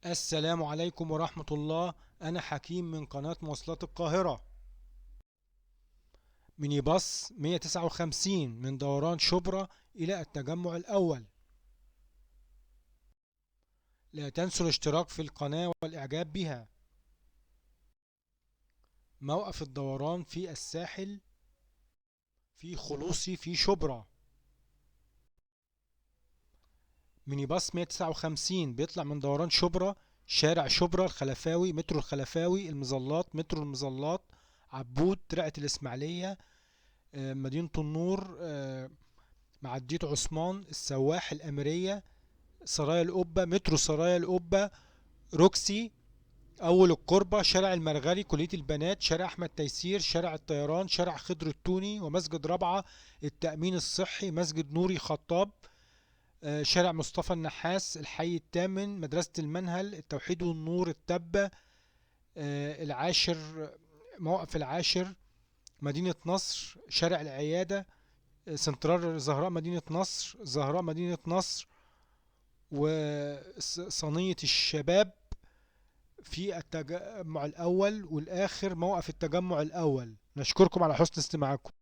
السلام عليكم ورحمة الله. أنا حكيم من قناة مواصلات القاهرة. ميني باص 159 من دوران شبرا إلى التجمع الأول. لا تنسوا الاشتراك في القناة والإعجاب بها. موقف الدوران في الساحل، في خلوصي، في شبرا. ميني باص 159 بيطلع من دوران شبرا، شارع شبرا، الخلفاوي، مترو الخلفاوي، المظلات، مترو المظلات، عبود، ترعة الإسماعيلية، مدينة النور، معدية عثمان، السواح، الأميرية، سرايا القبة، مترو سرايا القبة، روكسي، أول القربة، شارع المرغلي، كلية البنات، شارع أحمد تيسير، شارع الطيران، شارع خضر التوني، ومسجد رابعة، التأمين الصحي، مسجد نوري خطاب، شارع مصطفى النحاس، الحي الثامن، مدرسة المنهل، التوحيد والنور، التبة، العاشر، موقف العاشر، مدينة نصر، شارع العيادة، سنترال زهراء مدينة نصر، زهراء مدينة نصر، وصينية الشباب في التجمع الأول، والآخر موقف التجمع الأول. نشكركم على حسن استماعكم.